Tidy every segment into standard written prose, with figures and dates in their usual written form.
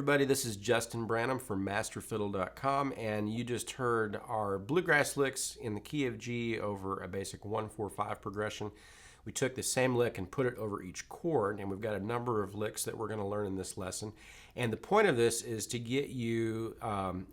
everybody, this is Justin Branham from MasterFiddle.com, and you just heard our bluegrass licks in the key of G over a basic 1-4-5 progression. We took the same lick and put it over each chord, and we've got a number of licks that we're going to learn in this lesson. And the point of this is to get you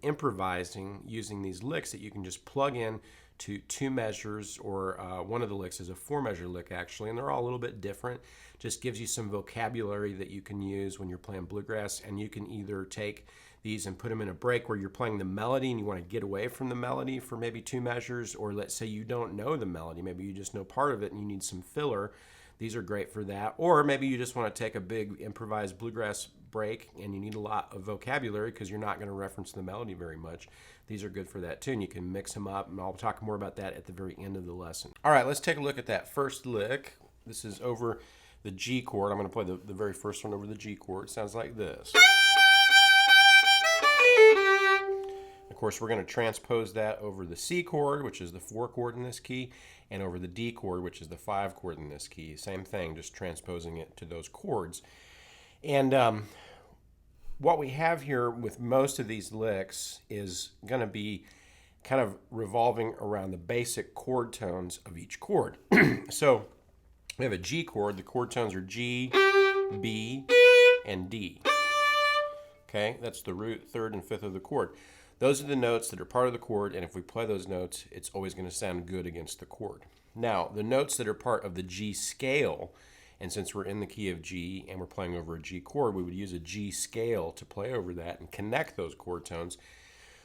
improvising using these licks that you can just plug in to 2 measures, or one of the licks is a 4-measure lick actually, and they're all a little bit different. Just gives you some vocabulary that you can use when you're playing bluegrass, and you can either take these and put them in a break where you're playing the melody and you want to get away from the melody for maybe 2 measures, or let's say you don't know the melody, maybe you just know part of it and you need some filler. These are great for that. Or maybe you just want to take a big improvised bluegrass break and you need a lot of vocabulary because you're not going to reference the melody very much. These are good for that too, and you can mix them up, and I'll talk more about that at the very end of the lesson. All right, let's take a look at that first lick. This is over the G chord. I'm going to play the very first one over the G chord. It sounds like this. Of course, we're going to transpose that over the C chord, which is the 4 chord in this key, and over the D chord, which is the 5 chord in this key. Same thing, just transposing it to those chords. And what we have here with most of these licks is going to be kind of revolving around the basic chord tones of each chord. So we have a G chord. The chord tones are G, B, and D. Okay, that's the root, 3rd, and 5th of the chord. Those are the notes that are part of the chord, and if we play those notes, it's always going to sound good against the chord. Now, the notes that are part of the G scale, and since we're in the key of G and we're playing over a G chord, we would use a G scale to play over that and connect those chord tones.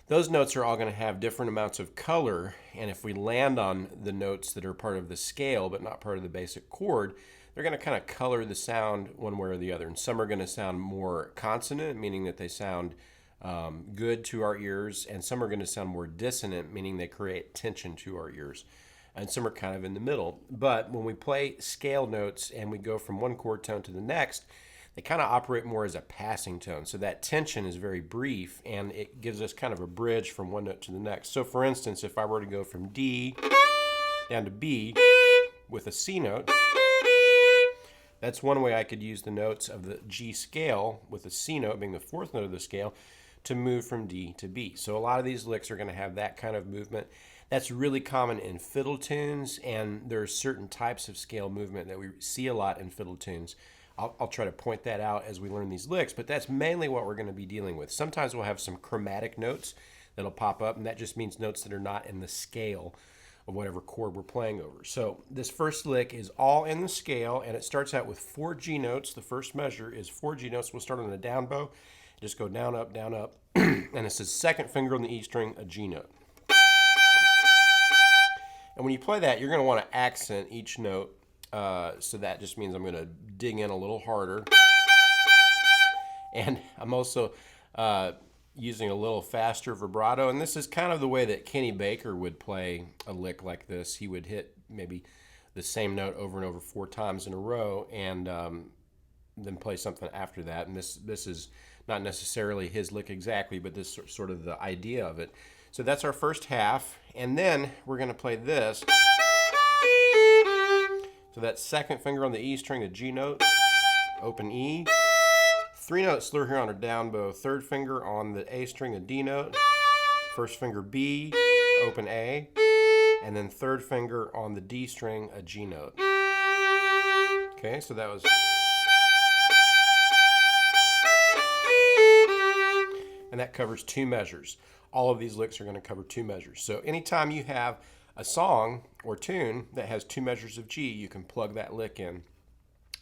Those notes are all going to have different amounts of color, and if we land on the notes that are part of the scale but not part of the basic chord, they're going to kind of color the sound one way or the other. And some are going to sound more consonant, meaning that they sound good to our ears, and some are going to sound more dissonant, meaning they create tension to our ears. And some are kind of in the middle. But when we play scale notes and we go from one chord tone to the next, they kind of operate more as a passing tone. So that tension is very brief, and it gives us kind of a bridge from one note to the next. So for instance, if I were to go from D down to B with a C note, that's one way I could use the notes of the G scale, with the C note being the 4th note of the scale, to move from D to B. So a lot of these licks are going to have that kind of movement. That's really common in fiddle tunes, and there are certain types of scale movement that we see a lot in fiddle tunes. I'll try to point that out as we learn these licks, but that's mainly what we're going to be dealing with. Sometimes we'll have some chromatic notes that'll pop up, and that just means notes that are not in the scale of whatever chord we're playing over. So this first lick is all in the scale, and it starts out with 4 G notes. The first measure is 4 G notes. We'll start on the down bow, just go down, up, and it says 2nd finger on the E string, a G note. And when you play that, you're going to want to accent each note. So that just means I'm going to dig in a little harder. And I'm also using a little faster vibrato. And this is kind of the way that Kenny Baker would play a lick like this. He would hit maybe the same note over and over 4 times in a row, and then play something after that. And this is not necessarily his lick exactly, but this is sort of the idea of it. So that's our first half, and then we're going to play this. So that's 2nd finger on the E string, a G note, open E. 3 note slur here on a down bow, 3rd finger on the A string, a D note, 1st finger B, open A, and then 3rd finger on the D string, a G note. Okay, so that was... And that covers 2 measures. All of these licks are going to cover 2 measures. So anytime you have a song or tune that has 2 measures of G, you can plug that lick in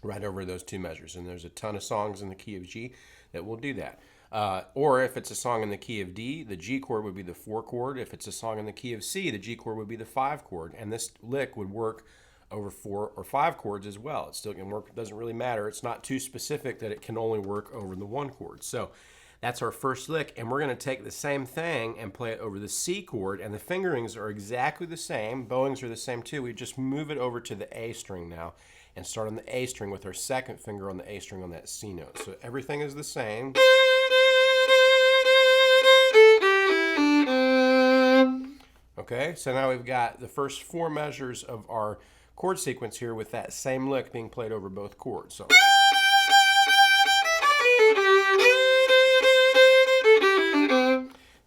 right over those 2 measures. And there's a ton of songs in the key of G that will do that. Or if it's a song in the key of D, the G chord would be the 4 chord. If it's a song in the key of C, the G chord would be the 5 chord. And this lick would work over 4 or 5 chords as well. It still can work. It doesn't really matter. It's not too specific that it can only work over the 1 chord. So that's our first lick, and we're going to take the same thing and play it over the C chord, and the fingerings are exactly the same. Bowings are the same too. We just move it over to the A string now and start on the A string with our 2nd finger on the A string on that C note. So everything is the same. Okay, so now we've got the first 4 measures of our chord sequence here with that same lick being played over both chords. So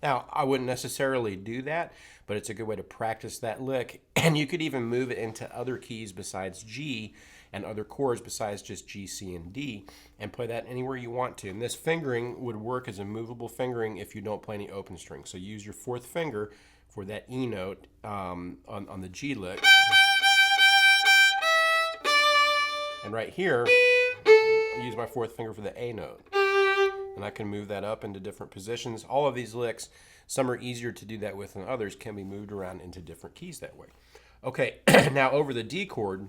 Now, I wouldn't necessarily do that, but it's a good way to practice that lick. And you could even move it into other keys besides G and other chords besides just G, C, and D and play that anywhere you want to. And this fingering would work as a movable fingering if you don't play any open strings. So use your fourth finger for that E note on the G lick. And right here, I use my fourth finger for the A note. And I can move that up into different positions. All of these licks, some are easier to do that with than others, can be moved around into different keys that way. Okay, now over the D chord,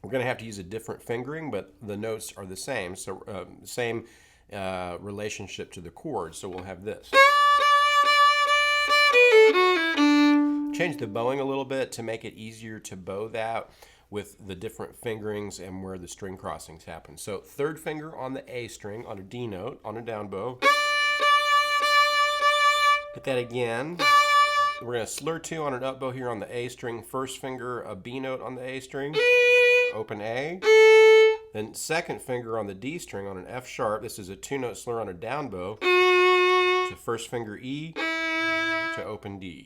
we're going to have to use a different fingering, but the notes are the same. So same relationship to the chord. So we'll have this. Change the bowing a little bit to make it easier to bow that with the different fingerings and where the string crossings happen. So third finger on the A string on a D note on a down bow. Hit that again. We're going to slur two on an up bow here on the A string. First finger, a B note on the A string, open A. Then second finger on the D string on an F sharp. This is a two note slur on a down bow. To first finger E to open D.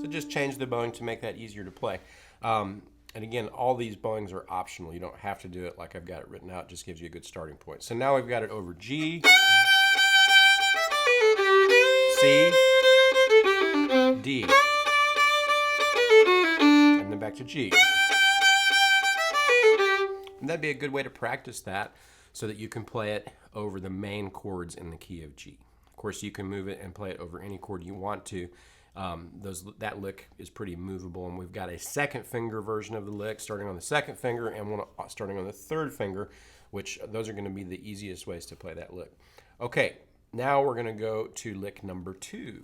So just change the bowing to make that easier to play. And again, all these bowings are optional. You don't have to do it like I've got it written out. It just gives you a good starting point. So now we've got it over G, C, D, and then back to G. And that'd be a good way to practice that so that you can play it over the main chords in the key of G. Of course, you can move it and play it over any chord you want to. That lick is pretty movable, and we've got a second finger version of the lick starting on the second finger and one starting on the third finger, which those are going to be the easiest ways to play that lick. Okay, now we're going to go to lick number 2.